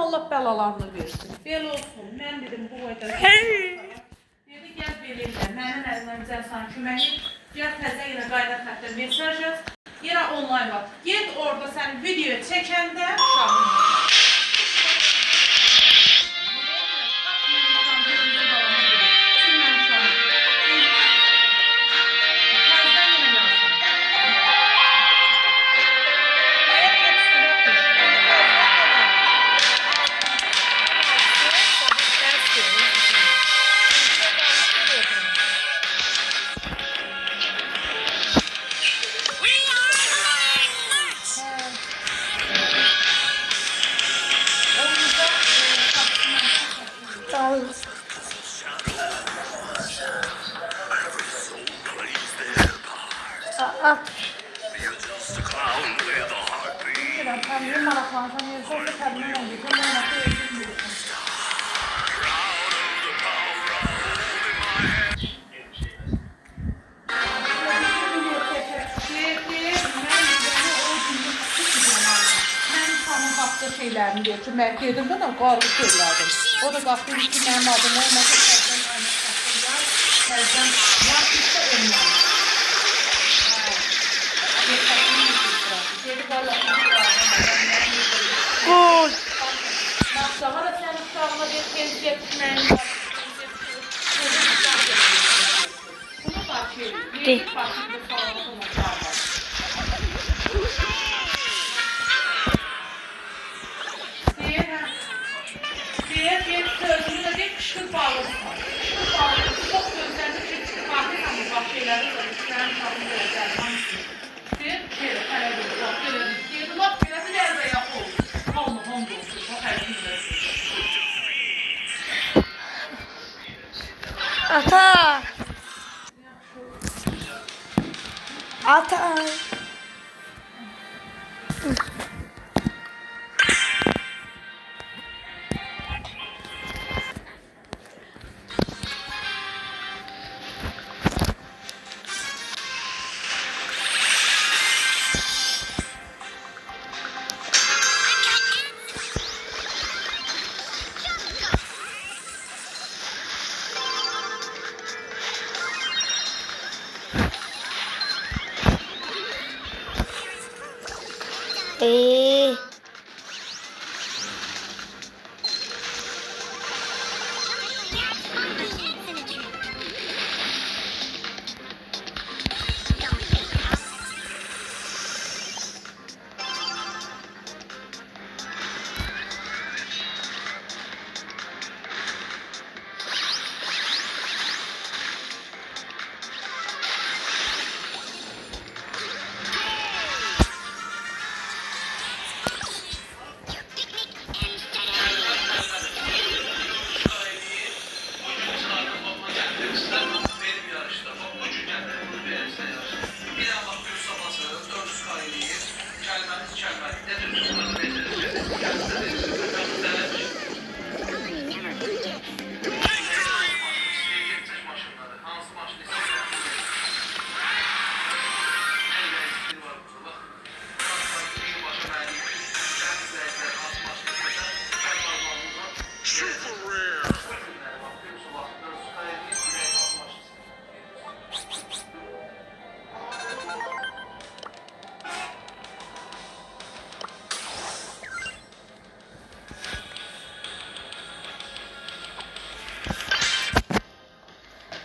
Allah bəlalarını versin. Belə olsun. Mən dedim bu qədər. Dedi gəl belirlə. Mənim əlimdən cəsən köməyi. Gəl təzə yenə qayda xətdə mesaj yaz. Yenə online var. Get orada sən video çəkəndə uşağını. Şeylerini diyor ki, mən dedim bana qarı söylədim. O da qalxdı ki, mənim adım olmasa tərdən aynı saxlayar, tərdən yapışsa önlər. Dedi valla, gol! Maxsağa da sən uşağına bir tez getirməyin var. Bunu bakıyorum. Bir bakıyorum, sağlıqlı var. Bir sözünü de bir kışkır bağlısı var. Kışkır bağlısı çok gözlerinde çünkü kahve hamur bak şeyleri var. İçlerin kabını vereceğiz hangisini. Bir kere kare bir bak böyle bir laf böyle bir yerde yapı oldu. Olma oldu olsun. O her gün Ata. Ata.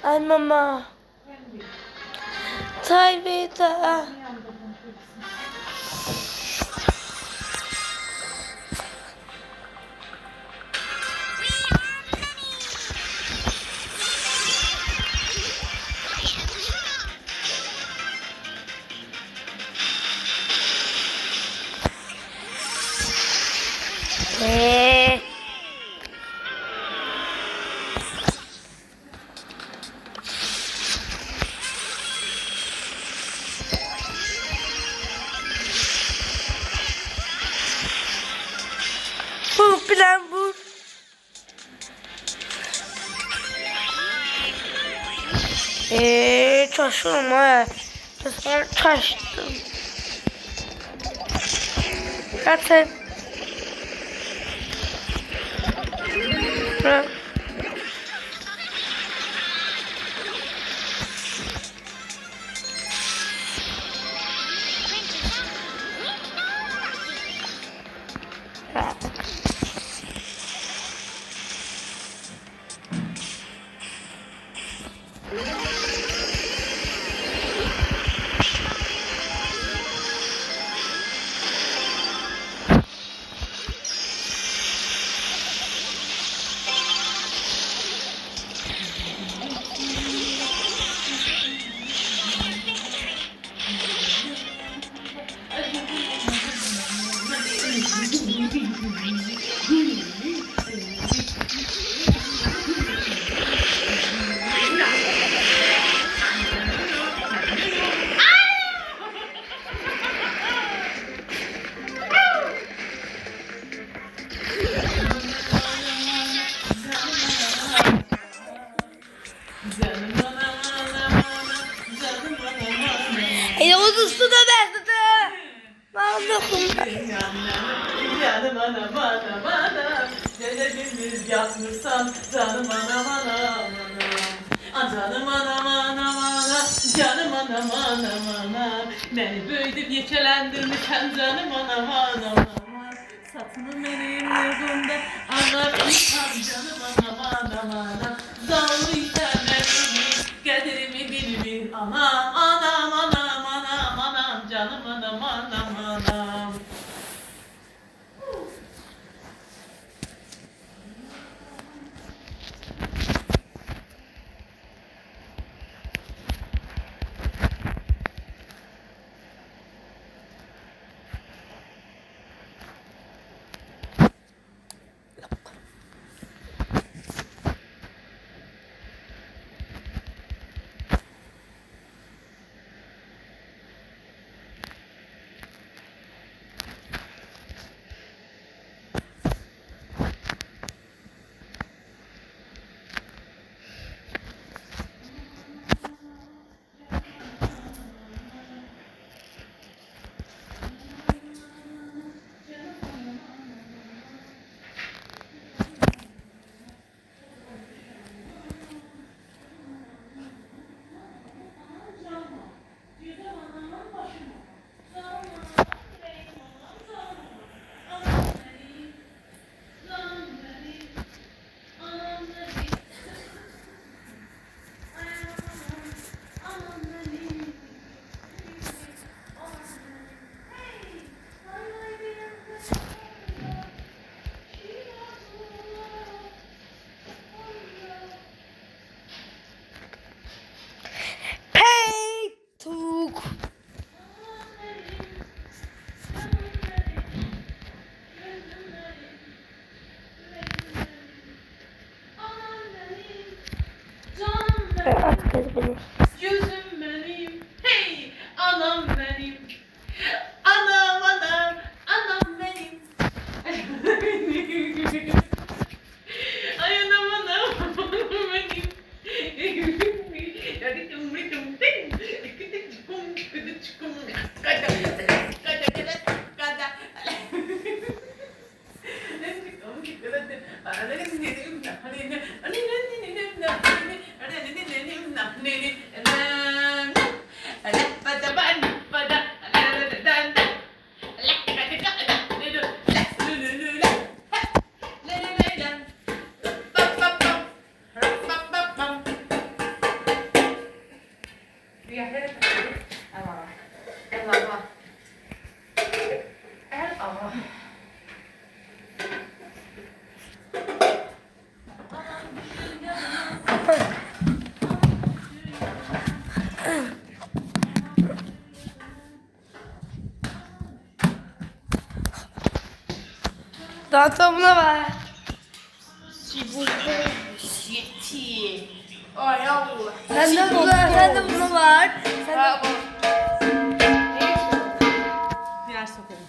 Ay mama. Taybeta. Bu plan bu. Çalışıyorum ha. Çalıştım. Zaten Ha. Ha. Ele usta da verdi de. Mahmut'um. Canım anam anam anam, gece gündüz yatmışsam canım anam anam anam. Canım anam anam anam, canım anam anam anam. Beni büyüdüp yeçelendirmişsen canım anam anam anam. Satını benim yurdumda anlatmışsam canım anam anam anam. Zavlıysan benim kaderimi bilmiş anam anam anam anam anam. Canım anam anam anam. Hey Tuk. At kız beni. Yüzüm benim, hey anam benim, anam anam, anam benim. Ay anam anam, anam benim. Hadi tumri tum ting, kıdı çıkum, kıdı çıkum, kada kada kada kada. Dağıtımına var. Ay Allah. Sen de buna var. Sen de Biraz sokalım.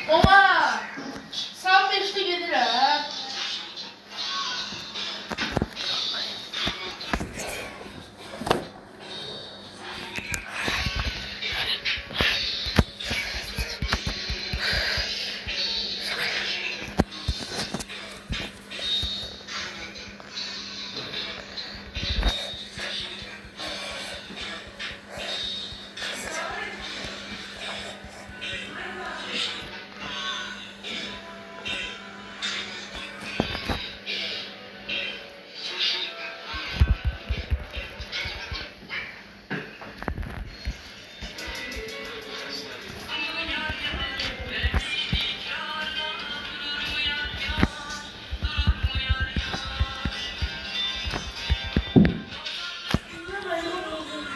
Ola! Sağ beşli gelir ha.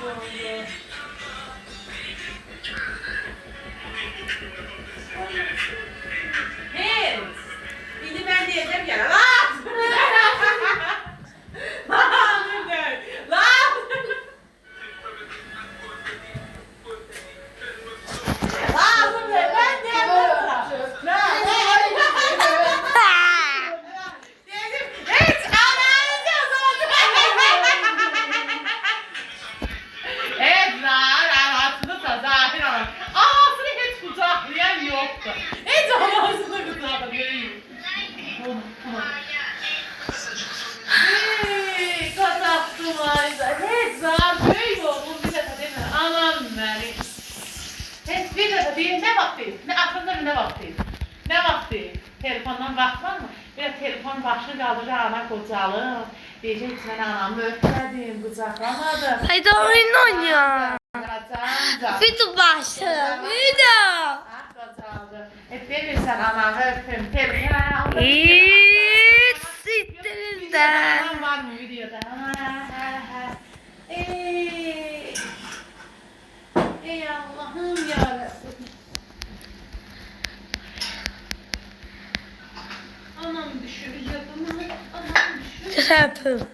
doğru. Evet. Şimdi ben diyeceğim ya. Lan! Lan! Lan! Lazım be, ben diyeceğim sana. Lan! Dedim, hiç ananızı evet, anasını da zahir olan. Anasını hiç kucaklayan yoktu. Hiç anasını kucaklayan yoktu. Kazattım ayda. Hiç zahir yoktu. Bir defa değil mi? Anam benim. Hiç bir defa değil. Ne vaktayız? Ne aklında ne vaktayız? Ne vaktayız? Telefondan baksan mı? Bir telefon başını kaldırır ana kocalı. Diyecek ki ben anamı öpmedim, kucaklamadım. Haydi oyun oynuyor. Kaçanca. Video başladı. Video. Ah kaçanca. Demin sen anamı öpüm. Telefon. Hiç siktirinizden. Anam var mı videoda? Ey Allah'ım yarabbim. Anam düşürüyor bunu. Anam düşürüyor. Çöpüm.